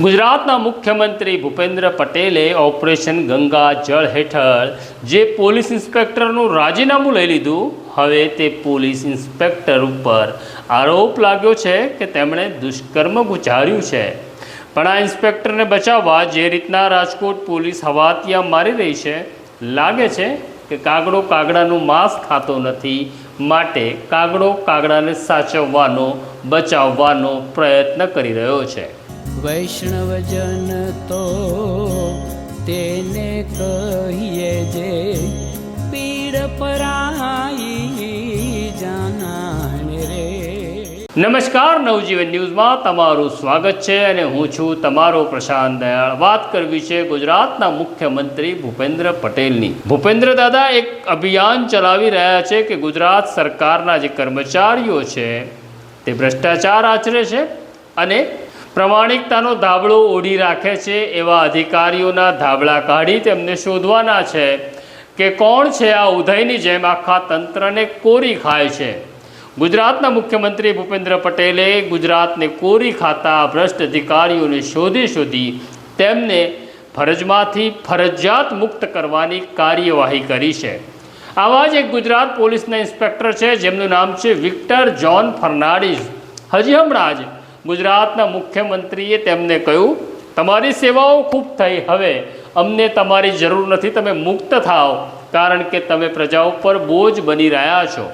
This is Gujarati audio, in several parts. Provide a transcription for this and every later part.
ગુજરાતના મુખ્યમંત્રી ભૂપેન્દ્ર પટેલે ઓપરેશન ગંગા જળ હેઠળ જે પોલીસ ઇન્સ્પેક્ટરનું રાજીનામું લઈ લીધું, હવે તે પોલીસ ઇન્સ્પેક્ટર ઉપર આરોપ લાગ્યો છે કે તેમણે દુષ્કર્મ ગુજાર્યું છે। પણ આ ઇન્સ્પેક્ટરને બચાવવા જે રીતના રાજકોટ પોલીસ હવાતિયા મારી રહી છે, લાગે છે કે કાગડો કાગડાનું માંસ ખાતો નથી, માટે કાગડો કાગડાને સાચવવાનો, બચાવવાનો પ્રયત્ન કરી રહ્યો છે। વૈષ્ણવજન તો તેને કહીએ જે પીડ પરાઈ જાનાને રે। નમસ્કાર, નવજીવન ન્યૂઝમાં તમારું સ્વાગત છે અને હું છું તમારો પ્રશાંત દયાળ। વાત કરવી છે ગુજરાતના મુખ્યમંત્રી ભૂપેન્દ્ર પટેલની। ભૂપેન્દ્ર દાદા એક અભિયાન ચલાવી રહ્યા છે કે ગુજરાત સરકારના જે કર્મચારીઓ છે તે ભ્રષ્ટાચાર આચરે છે અને પ્રમાણિકતાનો ધાબળો ઓઢી રાખે છે। એવા અધિકારીઓના ધાબળા કાઢી તેમને શોધવાના છે કે કોણ છે આ ઉધઈની જેમ આખા તંત્રને કોરી ખાય છે। ગુજરાતના મુખ્યમંત્રી ભૂપેન્દ્ર પટેલે ગુજરાતને કોરી ખાતા ભ્રષ્ટ અધિકારીઓને શોધી તેમને ફરજમાંથી ફરજિયાત મુક્ત કરવાની કાર્યવાહી કરી છે। આવા જ એક ગુજરાત પોલીસના ઇન્સ્પેક્ટર છે જેમનું નામ છે વિક્ટર જોન ફર્નાન્ડીઝ। હજી હમણાં જ ગુજરાતના મુખ્યમંત્રીએ તેમને કહ્યું, તમારી સેવાઓ ખૂબ થઈ, હવે અમને તમારી જરૂર નથી, તમે મુક્ત થાઓ, કારણ કે તમે પ્રજા ઉપર બોજ બની રહ્યા છો।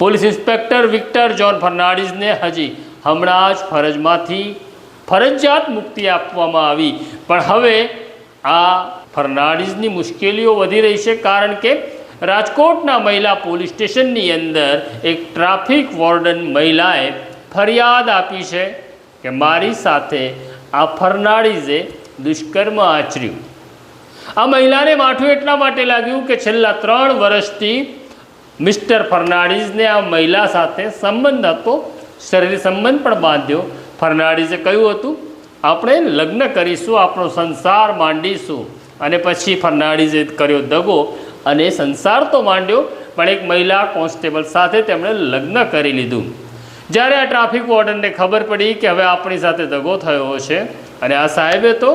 પોલીસ ઇન્સ્પેક્ટર વિક્ટર જોન ફર્નાન્ડીઝને હજી હમણાં જ ફરજમાંથી ફરજિયાત મુક્તિ આપવામાં આવી, પણ હવે આ ફર્નાન્ડીઝની મુશ્કેલીઓ વધી રહી છે, કારણ કે રાજકોટના મહિલા પોલીસ સ્ટેશનની અંદર એક ટ્રાફિક વોર્ડન મહિલાએ ફરિયાદ આપી છે કે મારી સાથે આ ફર્નાન્ડીઝે દુષ્કર્મ આચર્યું। આ મહિલાને માઠું એટલા માટે લાગ્યું કે છેલ્લા 3 વર્ષથી મિસ્ટર ફર્નાન્ડીઝને આ મહિલા સાથે સંબંધ હતો, શરીર સંબંધ પણ બાંધ્યો। ફર્નાન્ડીઝે કહ્યું હતું, આપણે લગ્ન કરીશું, આપણો સંસાર માંડીશું, અને પછી ફર્નાન્ડીઝે કર્યો દગો અને સંસાર તો માંડ્યો, પણ એક મહિલા કોન્સ્ટેબલ સાથે તેમણે લગ્ન કરી લીધું। જ્યારે આ ટ્રાફિક વોર્ડનને ખબર પડી કે હવે આપણી સાથે દગો થયો છે અને આ સાહેબે તો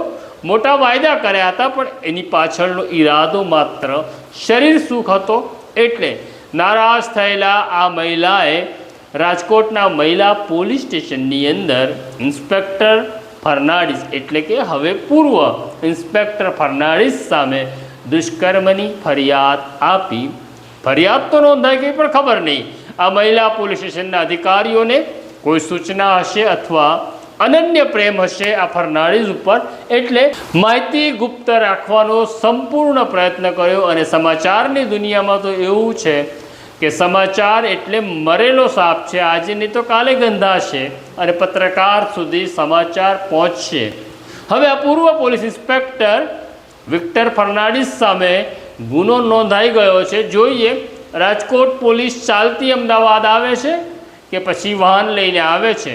મોટા વાયદા કર્યા હતા, પણ એની પાછળનો ઈરાદો માત્ર શરીર સુખ હતો, એટલે નારાજ થયેલા આ મહિલાએ રાજકોટના મહિલા પોલીસ સ્ટેશનની અંદર ઇન્સ્પેક્ટર ફર્નાન્ડીઝ એટલે કે હવે પૂર્વ ઇન્સ્પેક્ટર ફર્નાન્ડીઝ સામે દુષ્કર્મની ફરિયાદ આપી। ફરિયાદ તો નોંધાઈ ગઈ, પણ ખબર નહીં આ મહિલા પોલીસ સ્ટેશનના અધિકારીઓને કોઈ સૂચના હશે અથવા અનન્ય પ્રેમ હશે આ ફર્નાન્ડીઝ ઉપર, એટલે માહિતી ગુપ્ત રાખવાનો સંપૂર્ણ પ્રયત્ન કર્યો। અને સમાચારની દુનિયામાં તો એવું છે કે સમાચાર એટલે મરેલો સાપ છે, આજે નહીં તો કાલે ગંધાશે અને પત્રકાર સુધી સમાચાર પહોંચશે। હવે આ પૂર્વ પોલીસ ઇન્સ્પેક્ટર વિક્ટર ફર્નાન્ડીઝ સામે ગુનો નોંધાઈ ગયો છે। જોઈએ રાજકોટ પોલીસ ચાલતી અમદાવાદ આવે છે કે પછી વાહન લઈને આવે છે।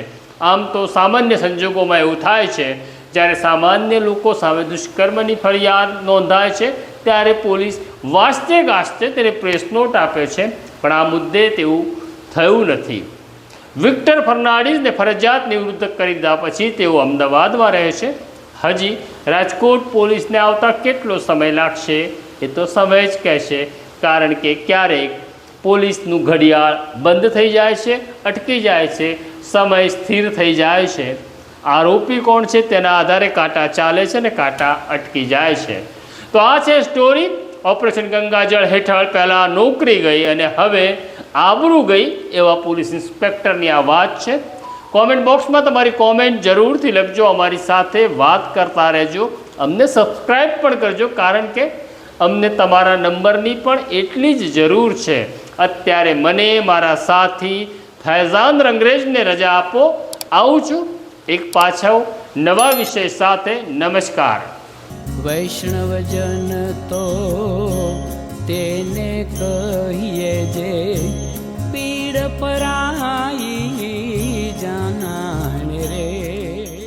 આમ તો સામાન્ય સંજોગોમાં એવું થાય છે, જ્યારે સામાન્ય લોકો સામે દુષ્કર્મની ફરિયાદ નોંધાય છે ત્યારે પોલીસ વાસ્તે ગાસ્તે તેને પ્રેસ નોટ આપે છે, પણ આ મુદ્દે તેવું થયું નથી। વિક્ટર ફર્નાન્ડીઝને ફરજિયાત નિવૃત્ત કરી દીધા પછી તેઓ અમદાવાદમાં રહે છે। હજી રાજકોટ પોલીસને આવતા કેટલો સમય લાગશે એ તો સમય જ કહેશે, કારણ કે ક્યારેક પોલીસનું ઘડિયાળ બંધ થઈ જાય છે, અટકી જાય છે, સમય સ્થિર થઈ જાય છે। આરોપી કોણ છે તેના આધારે કાંટા ચાલે છે અને કાંટા અટકી જાય છે। તો આ છે સ્ટોરી ઓપરેશન ગંગાજળ હેઠળ પહેલાં નોકરી ગઈ અને હવે આબરૂ ગઈ એવા પોલીસ ઇન્સ્પેક્ટરની આ વાત છે। કોમેન્ટ બોક્સમાં તમારી કોમેન્ટ જરૂરથી લખજો, અમારી સાથે વાત કરતા રહેજો, અમને સબસ્ક્રાઈબ પણ કરજો, કારણ કે અમને તમારા નંબરની પણ એટલી જ જરૂર છે। અત્યારે મને મારા સાથી ફૈઝાન રંગરેજને રજા આપો, આવું છું એક પાછો નવા વિષય સાથે। નમસ્કાર। વૈષ્ણવજન તો તેને કહીએ જે પીડ પરાઈ જાનાને।